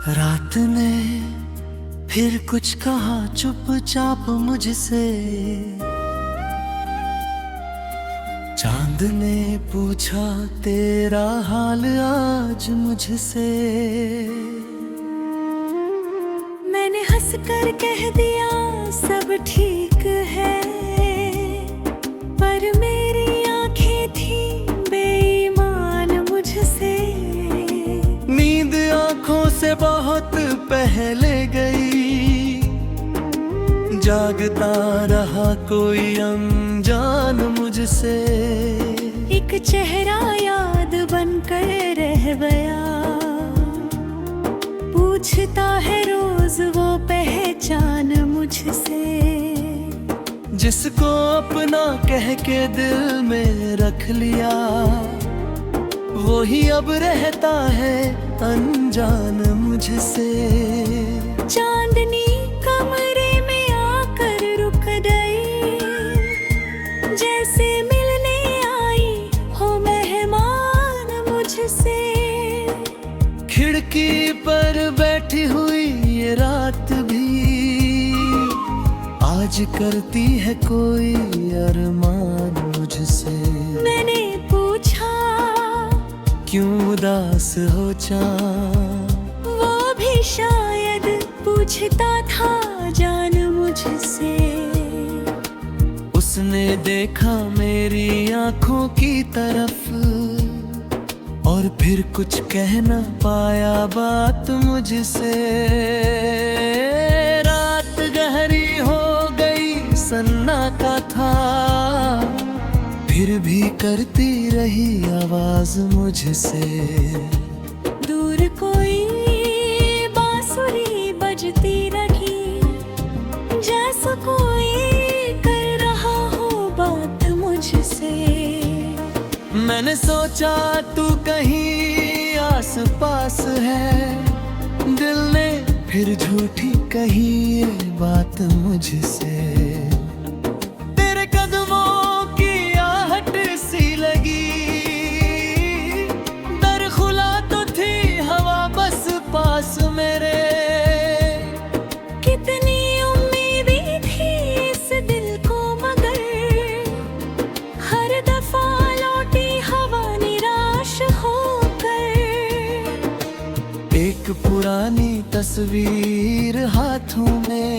रात ने फिर कुछ कहा चुपचाप मुझसे, चांद ने पूछा तेरा हाल आज मुझसे। मैंने हंस कर कह दिया सब ठीक है, पर मेरी आंखें थी बेईमान मुझसे। नींद आंखों से बहुत पहले गई, जागता रहा कोई अनजान मुझसे। एक चेहरा याद बनकर रह गया, पूछता है रोज वो पहचान मुझसे। जिसको अपना कह के दिल में रख लिया, वो ही अब रहता है अनजान मुझसे। चांदनी कमरे में आकर रुक गई, जैसे मिलने आई हो मेहमान मुझसे। खिड़की पर बैठी हुई ये रात भी आज करती है कोई अरमान मुझसे। मैंने पूछा क्यों उदास हो चाँद, वो भी शायद पूछता था जान मुझसे। उसने देखा मेरी आंखों की तरफ, और फिर कुछ कह न पाया बात मुझसे। रात गहरी हो गई, सन्नाटा था, फिर भी करती रही आवाज मुझसे। दूर कोई बांसुरी बजती रही, जैसा कोई कर रहा हो बात मुझसे। मैंने सोचा तू कहीं आस पास है, दिल ने फिर झूठी कही ये बात मुझसे। तेरे कदमों की आहट सी लगी, दर खुला तो थी हवा बस पास मेरे। कितनी उम्मीदें थी इस दिल को, मगर हर दफा लौटी हवा निराश होकर। एक पुरानी तस्वीर हाथों में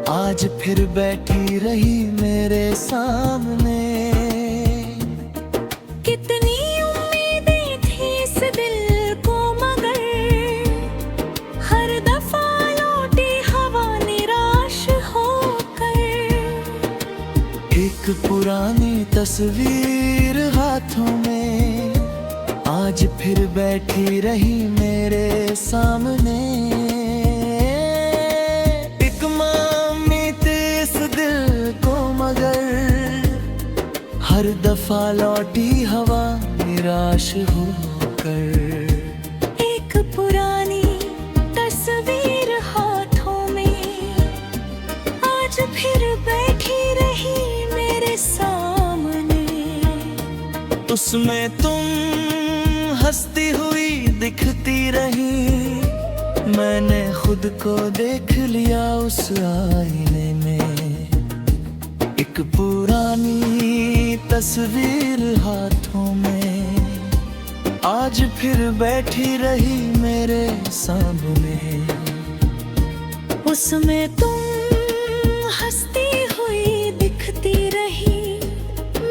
आज फिर बैठी रही मेरे सामने। कितनी उम्मीदें थी इस दिल को, मगर हर दफा लौटी हवा निराश होकर। एक पुरानी तस्वीर हाथों में आज फिर बैठी रही मेरे सामने। एक मामी थी इस दिल को, मगर हर दफा लौटी हवा निराश होकर। एक पुरानी तस्वीर हाथों में आज फिर बैठी रही मेरे सामने। उसमें तुम हंसती हुई दिखती रही, मैंने खुद को देख लिया उस आईने में। एक पुरानी तस्वीर हाथों में आज फिर बैठी रही मेरे सामने। उसमें तुम हंसती हुई दिखती रही,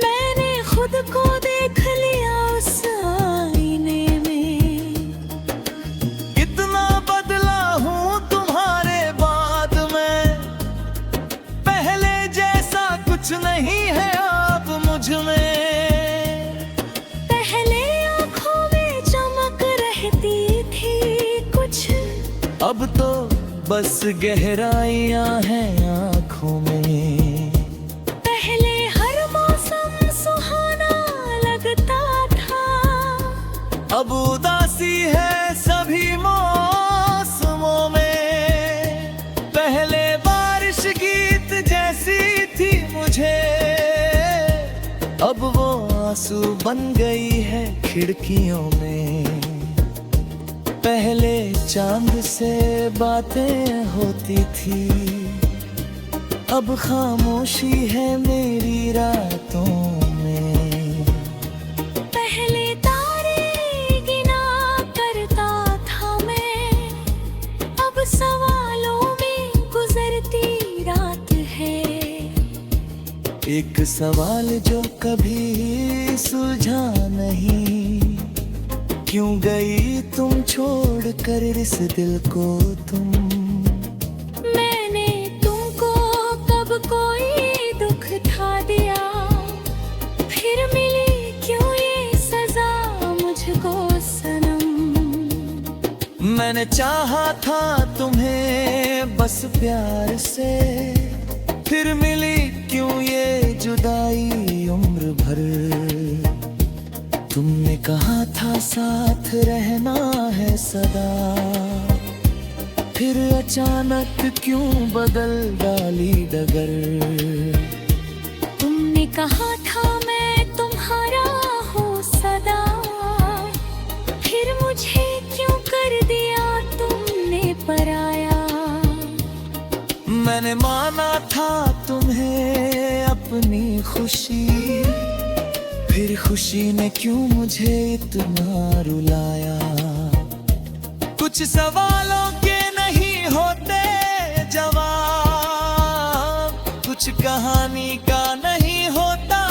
मैंने खुद को देख लिया उस आईने में। कितना बदला हूँ तुम्हारे बाद में, पहले जैसा कुछ नहीं है अब मुझ में। पहले आँखों में चमक रहती थी कुछ, अब तो बस गहराइयाँ हैं आँखों में। पहले हर मौसम सुहाना लगता था, अब उदासी है सभी मौसमों में। पहले बारिश गीत जैसी थी मुझे, अब वो आंसू बन गई है खिड़कियों में। पहले चांद से बातें होती थी, अब खामोशी है मेरी रातों में। पहले तारे गिना करता था मैं, अब सवालों में गुजरती रात है। एक सवाल जो कभी सुलझा नहीं, क्यों गई तुम छोड़ कर इस दिल को तुम। मैंने तुमको कब कोई दुख था दिया, फिर मिली क्यों ये सजा मुझको सनम। मैंने चाहा था तुम्हें बस प्यार से, फिर मिली क्यों ये जुदाई उम्र भर। तुमने कहा था साथ रहना है सदा, फिर अचानक क्यों बदल डाली डगर। तुमने कहा था मैं तुम्हारा हूँ सदा, फिर मुझे क्यों कर दिया तुमने पराया। मैंने माना था तुम्हें अपनी खुशी, फिर खुशी ने क्यों मुझे इतना रुलाया। कुछ सवालों के नहीं होते जवाब, कुछ कहानी का नहीं होता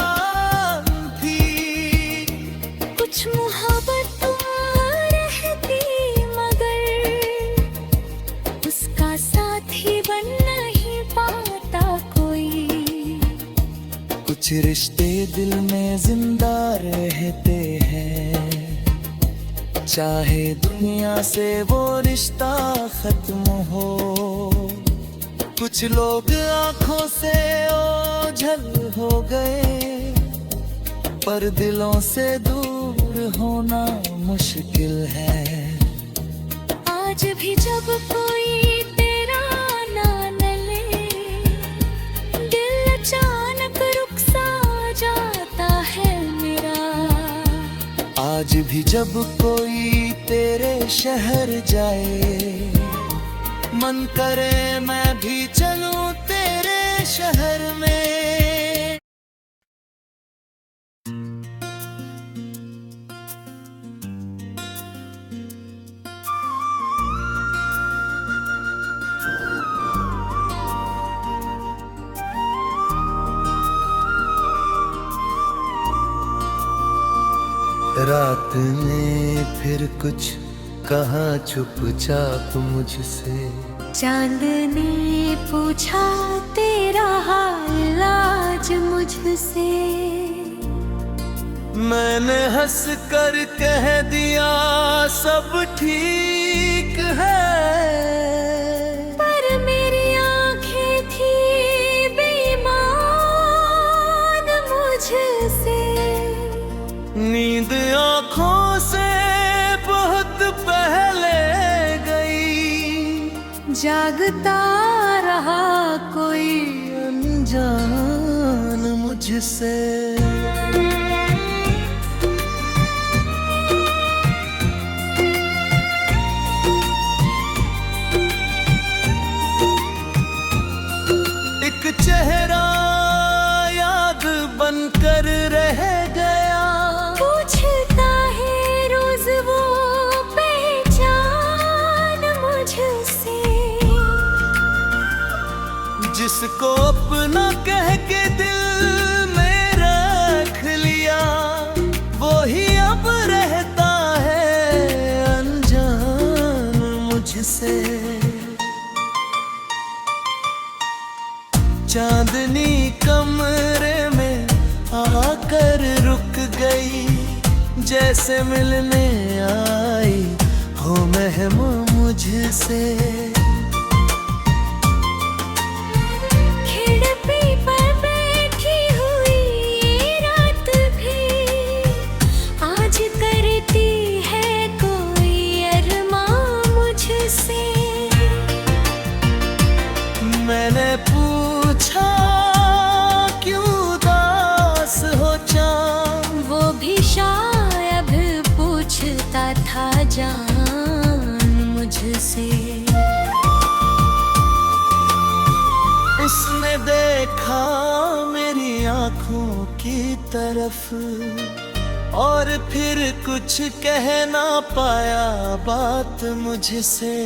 भी। कुछ मोहब्बत रहती मगर उसका साथी बन नहीं पाता कोई। कुछ रिश्ते दिल में जिंदा रहते हैं, चाहे दुनिया से वो रिश्ता खत्म हो। कुछ लोग आंखों से ओझल हो गए, पर दिलों से दूर होना मुश्किल है। आज भी जब कोई तेरा नाम ले, दिल अचानक रुक सा जाता है मेरा। आज भी जब कोई तेरे शहर जाए, मन करे मैं भी चलूं तेरे शहर में। रात ने फिर कुछ कहा चुपचाप मुझसे, चांद ने पूछा तेरा हाल आज मुझसे। मैंने हंस कर कह दिया सब ठीक है, पर मेरी आंखें थी बेईमान मुझसे। नींद आँखों से बहुत पहले गई, जागता रहा कोई अनजान मुझसे। एक चेहरा याद बनकर रह गया, पूछता है रोज वो पहचान मुझसे। जिसको अपना कह के दिल में रख लिया, वो ही अब रहता है अनजान मुझसे। चांदनी कमरे में आकर रुक गई, जैसे मिलने आई हो महम मुझसे। खिड़की पर बैठी हुई ये रात भी आज करती है कोई अरमान मुझसे। मैंने पूछा क्यों उदास हो चाँद, वो भी शायद पूछता था जान मुझसे। मुझसे। उसने देखा मेरी आंखों की तरफ और फिर कुछ कह ना पाया बात मुझसे।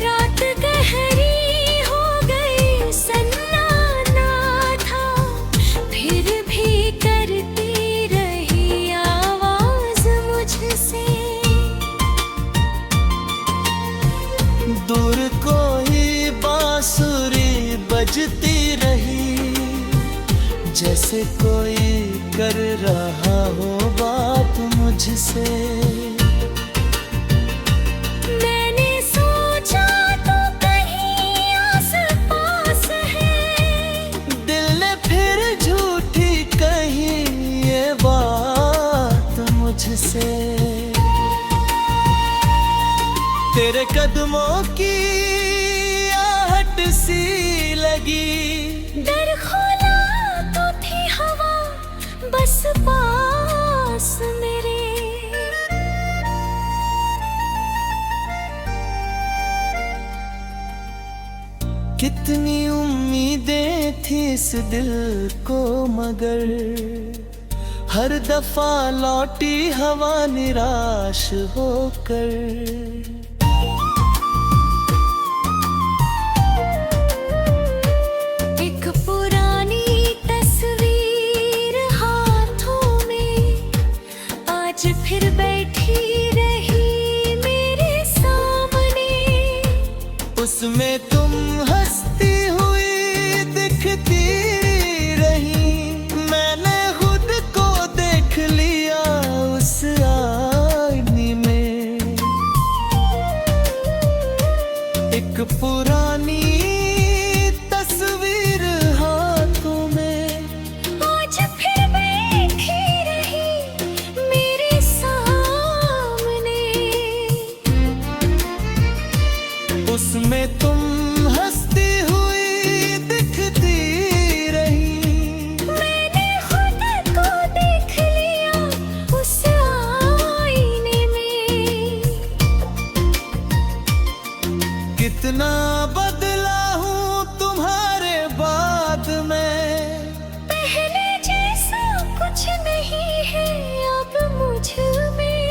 रात गहरी हो गई, सन्नाटा था, फिर भी करती रही आवाज मुझसे। दूर कोई बांसुरी बजती रही, जैसे कोई कर रहा हो बात मुझसे। मैंने सोचा तो कहीं आस-पास है, दिल ने फिर झूठी कही ये बात मुझसे। तेरे कदमों की आहट सी लगी, डर खोला तो थी हवा बस पास मेरे। कितनी उम्मीदें थी इस दिल को, मगर हर दफा लौटी हवा निराश होकर। एक पुरानी तस्वीर हाथों में आज फिर बैठी रही मेरे सामने। उसमें तुम हंसती हुई दिखती रही, मैंने खुद को देख लिया उस आईने में। एक पुरानी तस्वीर हाथों में आज फिर बैठी रही मेरे सामने। उसमें तुम हंसती हुई दिखती रही, मैंने खुद को देख लिया उस आईने में। कितना बदला हूँ तुम्हारे बाद में। पहले जैसा कुछ नहीं है अब मुझ में।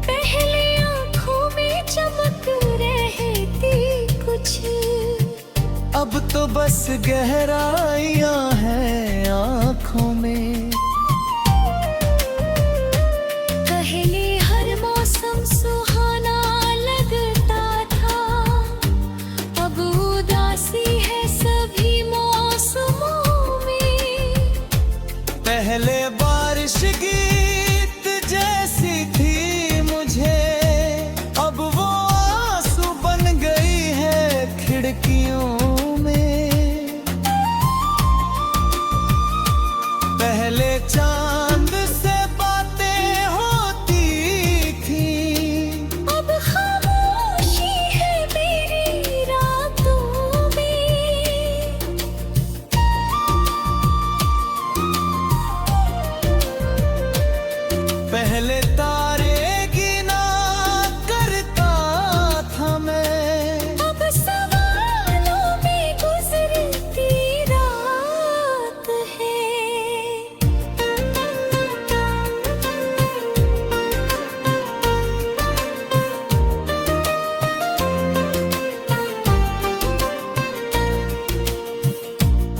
पहले आँखों में चमक रहती कुछ, अब तो बस गहराइयाँ हैं आँखों में। पहले हर मौसम सुहाना लगता था, अब उदासी है सभी मौसमों में। पहले बारिश गीत जैसी थी मुझे, अब वो आंसू बन गई है खिड़कियों में। पहले चांद से बातें होती थी, अब खामोशी है मेरी रातों में। पहले तारे गिना करता था मैं, अब सवालों में गुजरती रात है।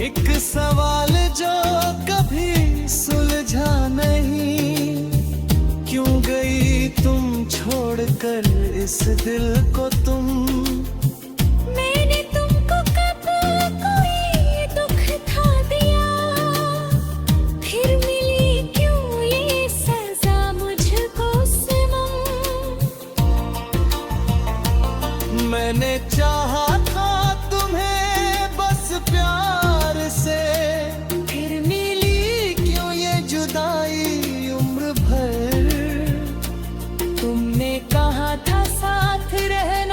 एक सवाल जो कभी सुलझा नहीं, क्यों गई तुम छोड़कर इस दिल को तुम। मैंने तुमको कब कोई दुख था दिया, फिर मिली क्यों ये सजा मुझको सनम। मैंने चाहा था तुम्हें बस प्यार से, फिर मिली क्यों ये जुदाई उम्र भर। तुमने कहा था साथ रहना।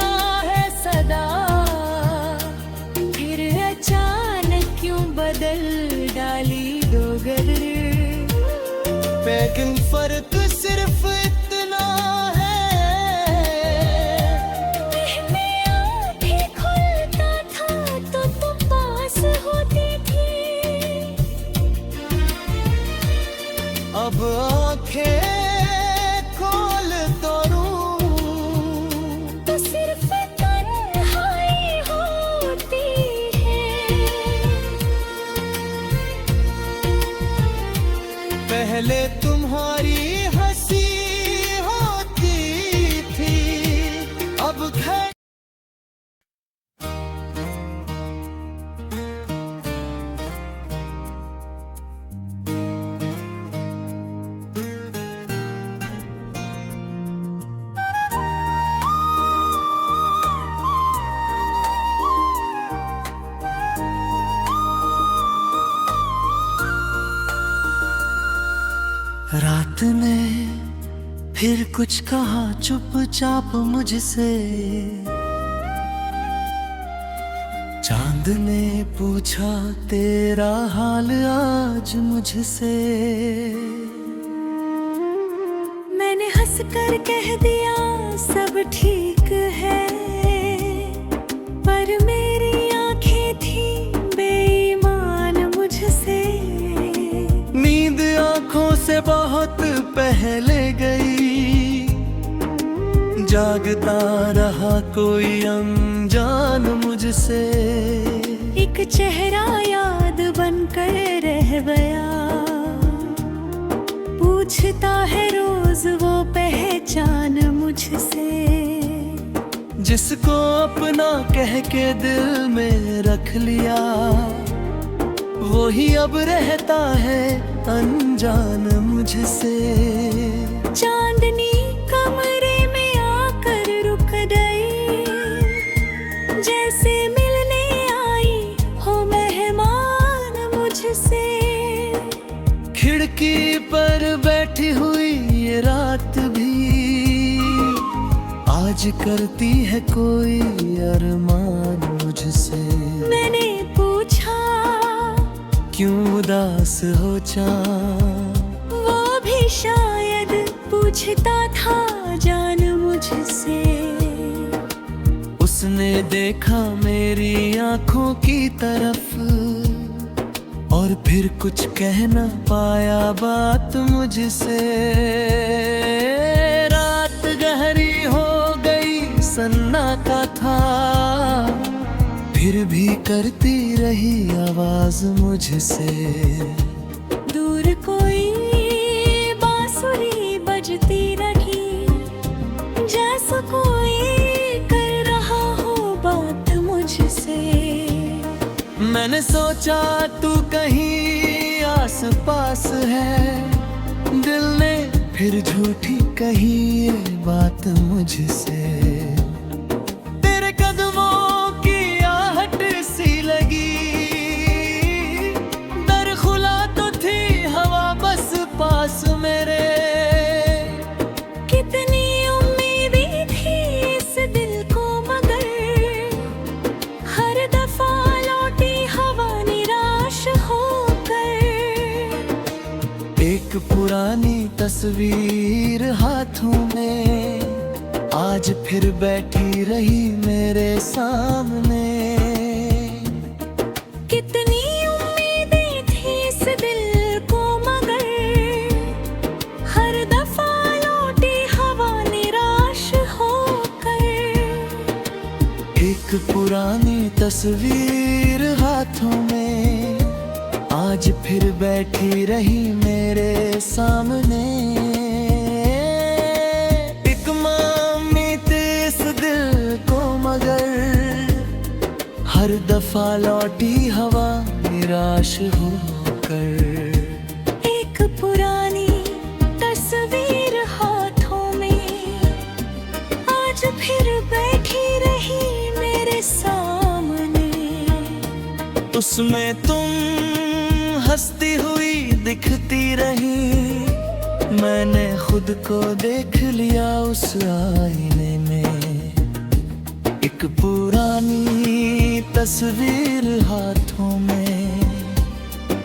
लेकिन फर्क सिर्फ इतना है, पहले आंखें खुलता था तो तुम पास होती थी, अब आंखें खोल तो तो सिर्फ तन्हाई होती है। पहले तुम्हारी हंसी होती थी, अब घर रात ने फिर कुछ कहा चुपचाप मुझसे, चांद ने पूछा तेरा हाल आज मुझसे। मैंने हंसकर कह दिया सब ठीक है, पर मेरी आंखें थी बेईमान मुझसे। नींद आंखों से बहुत पहले गई, जागता रहा कोई अनजान मुझसे। एक चेहरा याद बनकर रह गया, पूछता है रोज वो पहचान मुझसे। जिसको अपना कह के दिल में रख लिया, वही अब रहता है अनजान मुझसे। चांदनी कमरे में आकर रुक गई, जैसे मिलने आई हो मेहमान मुझसे। खिड़की पर बैठी हुई ये रात भी आज करती है कोई अरमान मुझसे। मैंने पूछा क्यों उदास हो चाँद, वो भी शायद पूछता था जान मुझसे। उसने देखा मेरी आंखों की तरफ और फिर कुछ कह न पाया बात मुझसे। रात गहरी हो गई, सन्नाटा था, फिर भी करती रही आवाज मुझसे। दूर कोई बांसुरी बजती रही, जैसा कोई कर रहा हो बात मुझसे। मैंने सोचा तू कहीं आस पास है, दिल ने फिर झूठी कही ये बात मुझसे। तेरे कदमों की आहट सी लगी, दर खुला तो थी हवा बस पास मेरे। कितनी उम्मीदें थी इस दिल को, मगर हर दफा लौटी हवा निराश होकर। एक पुरानी तस्वीर हाथों में आज फिर बैठी रही मेरे सामने। कितनी उम्मीदें थी इस दिल को, मगर हर दफा लौटी हवा निराश होकर। एक पुरानी तस्वीर हाथों में आज फिर बैठी रही मेरे सामने। एक मामी थी इस दिल को, मगर हर दफा लौटी हवा निराश होकर। एक पुरानी तस्वीर हाथों में आज फिर बैठी रही मेरे सामने। उसमें तुम हंसती हुई दिखती रही, मैंने खुद को देख लिया उस आईने में। एक पुरानी तस्वीर हाथों में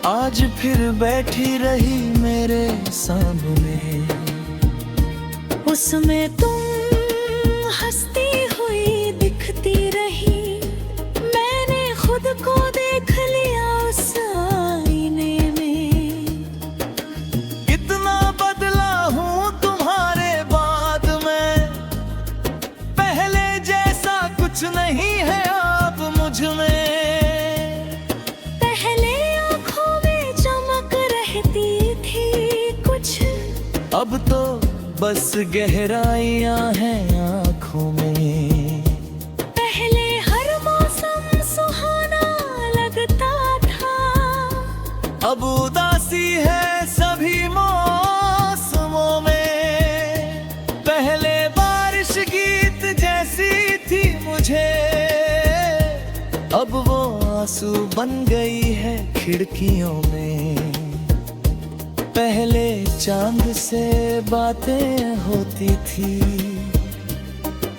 आज फिर बैठी रही मेरे सामने। उसमें तुम हंसती हुई दिखती रही, मैंने खुद को देख लिया उस आईने में। कितना बदला हूँ तुम्हारे बाद में, पहले जैसा कुछ नहीं है अब मुझ में। पहले आँखों में चमक रहती थी कुछ, अब तो बस गहराइयां हैं आँखों में। पहले हर मौसम सुहाना लगता था, अब उदासी है सभी मौसमों में। पहले बारिश गीत जैसी थी मुझे, अब वो आंसू बन गई है खिड़कियों में। पहले चांद से बातें होती थी,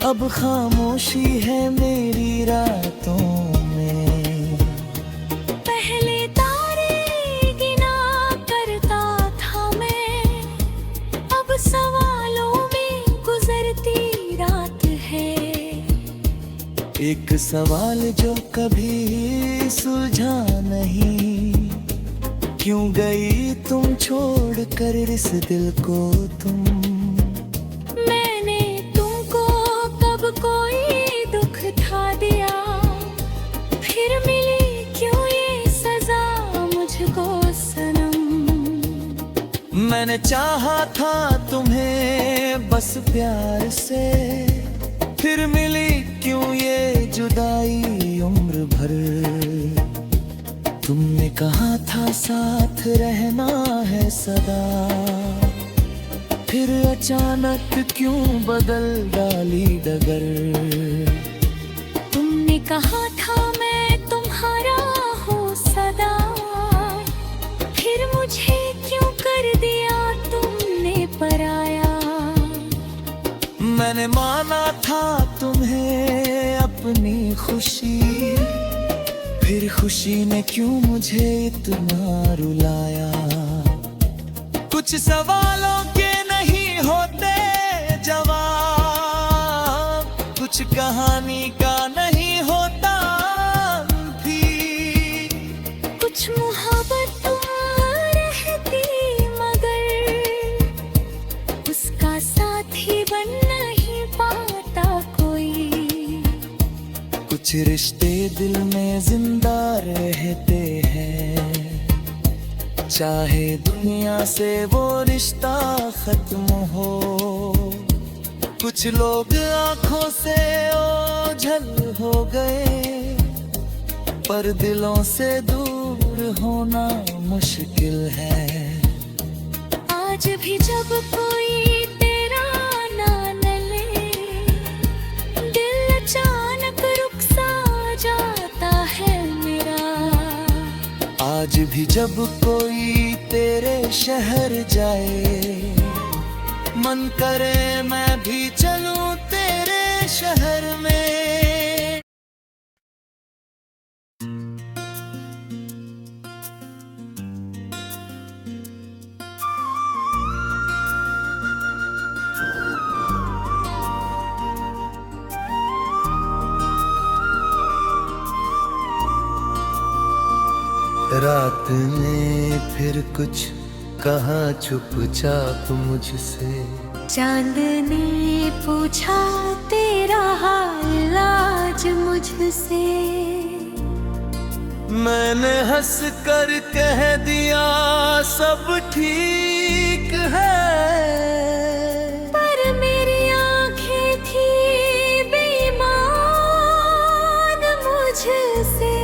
अब खामोशी है मेरी रातों में। पहले तारे गिना करता था मैं, अब सवालों में गुजरती रात है। एक सवाल जो कभी सुलझा नहीं, क्यों गई तुम छोड़ कर इस दिल को तुम। मैंने तुमको कब कोई दुख था दिया, फिर मिली क्यों ये सजा मुझको सनम। मैंने चाहा था तुम्हें बस प्यार से, फिर मिली क्यों ये जुदाई उम्र भर। तुमने कहा था साथ रहना है सदा, फिर अचानक क्यों बदल डाली डगर। तुमने कहा था मैं तुम्हारा हूँ सदा, फिर मुझे क्यों कर दिया तुमने पराया। मैंने माना था तुम्हें अपनी खुशी, फिर खुशी ने क्यों मुझे इतना रुलाया। कुछ सवालों के नहीं होते जवाब, कुछ कहानी का नहीं होता भी। कुछ मोहब्बत तुम रहती मगर उसका साथी बन नहीं पाता कोई। कुछ रिश्ते दिल में जिंदा रहते हैं, चाहे दुनिया से वो रिश्ता खत्म हो। कुछ लोग आंखों से ओझल हो गए, पर दिलों से दूर होना मुश्किल है। आज भी जब कोई तेरा नाम ले, दिल अचानक रुक सा जाता है मेरा। आज भी जब कोई तेरे शहर जाए, मन करे मैं भी चलूं तेरे शहर में। रात ने फिर कुछ कहा चुपचाप मुझसे, चांद ने पूछा तेरा हाल आज मुझसे। मैंने हंस कर कह दिया सब ठीक है, पर मेरी आंखें थी बेईमान मुझसे।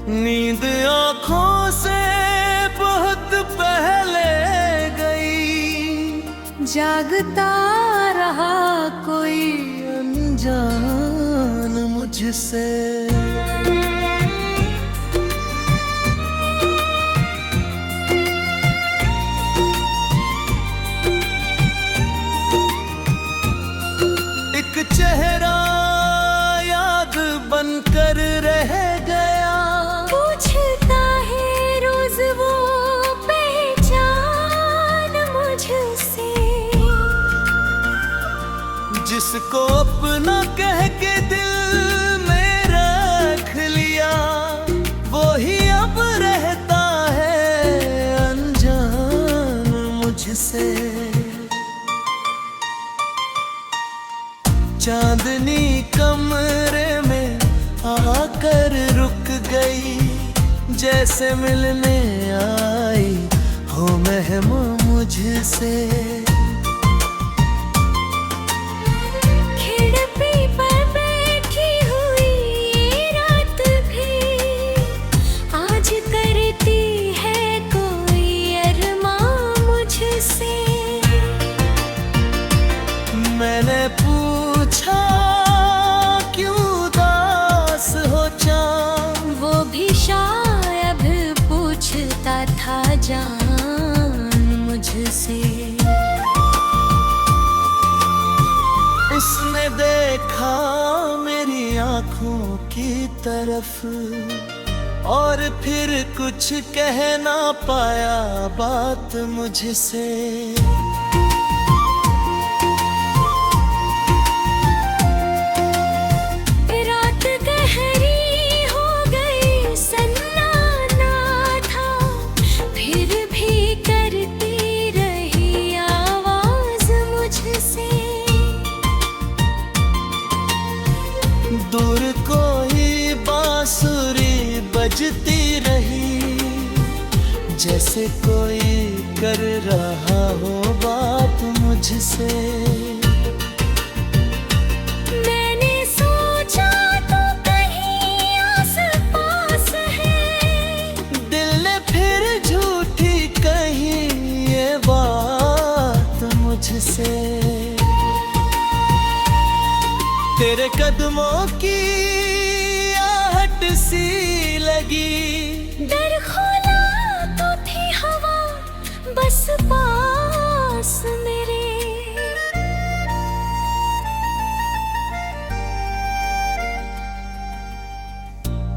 नींद आँखों से बहुत पहले गई, जागता रहा कोई अनजान मुझसे। एक चेहरा याद बनकर रह गया, पूछता है रोज जैसे मिलने आई हो महमा मुझसे। खिड़की पर बैठी हुई ये रात भी आज करती है कोई अरमां मुझसे। मैंने पूछा क्यों उदास हो चाँद, वो भी शायद पूछता था जान मुझसे। उसने देखा मेरी आँखों की तरफ और फिर कुछ कह ना पाया बात मुझसे। रात गहरी हो गई सन्नाटा था, फिर भी करती रही आवाज मुझसे। दूर कोई बांसुरी बजती रही, जैसे कोई कर रहा हो बात मुझसे। मैंने सोचा तो कहीं आस-पास है, दिल ने फिर झूठी कही ये बात मुझसे। तेरे कदमों की आहट सी लगी, डर खोला तो थी हवा बस पास मेरे।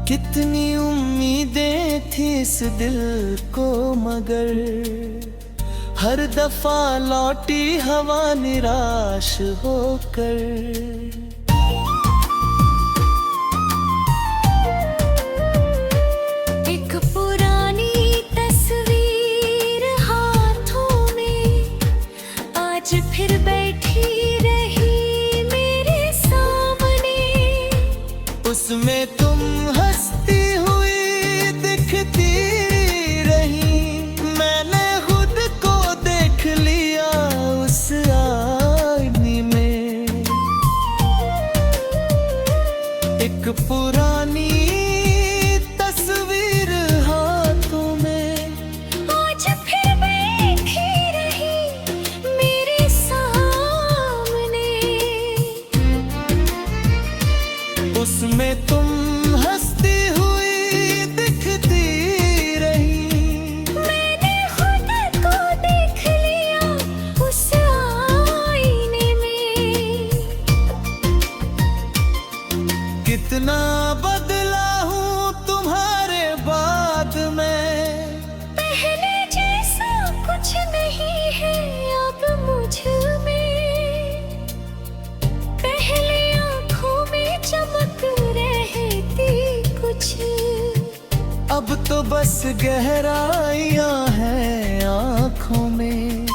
कितनी उम्मीदें थी इस दिल को मगर हर दफा लौटी हवा निराश होकर। एक पुरानी तस्वीर हाथों में आज फिर बैठी रही मेरे सामने। उसमें तुम हंसती हुई दिखती रही, मैंने खुद को देख लिया उस आईने में। एक पुरानी तस्वीर हाथों में आज फिर बैठी रही मेरे सामने। उसमें तुम हंसती हुई दिखती रही, मैंने खुद को देख लिया उस आईने में। कितना बदला हूँ तुम्हारे बाद में। पहले जैसा कुछ नहीं है अब मुझ में। पहले आँखों में चमक रहती कुछ, अब तो बस गहराइयाँ हैं आँखों में।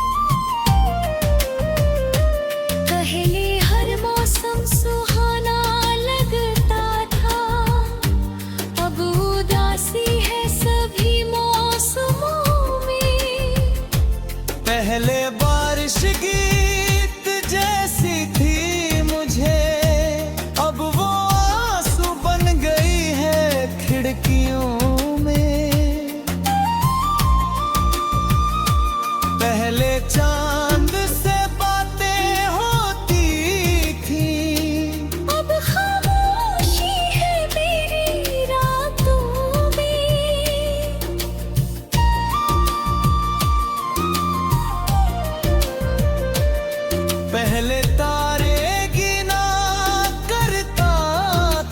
पहले हर मौसम सुहाना लगता था, अब उदासी है सभी मौसमों में। पहले बारिश गीत जैसी थी मुझे, अब वो आंसू बन गई है खिड़कियों में। पहले चांद से बातें होती थी, अब खामोशी है मेरी रातों में। पहले तारे गिना करता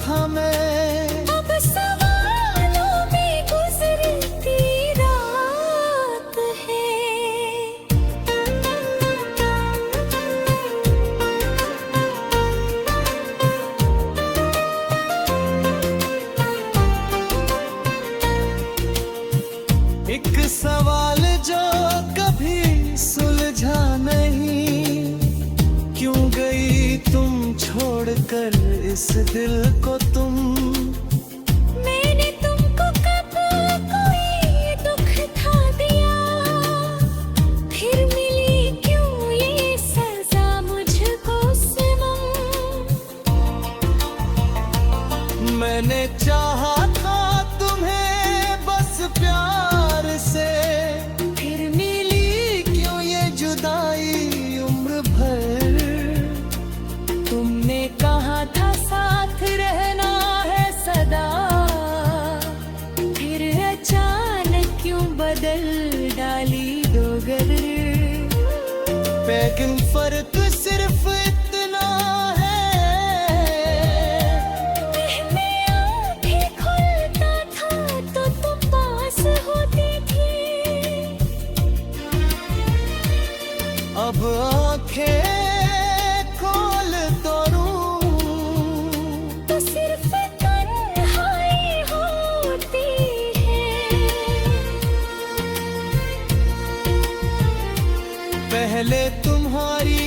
था मैं, अब सवालों में गुजरती रात है। एक सवाल जो कभी सुलझा नहीं, क्यों गई तुम छोड़कर इस दिल को तुम। मैंने तुमको कब कोई डाली दो गदर। लेकिन फर्क सिर्फ इतना है, पहले आँखें खोलता था तो तुम पास होती थी, अब आंखें खोल तो तो सिर्फ तन्हाई होती है। पहले तुम्हारी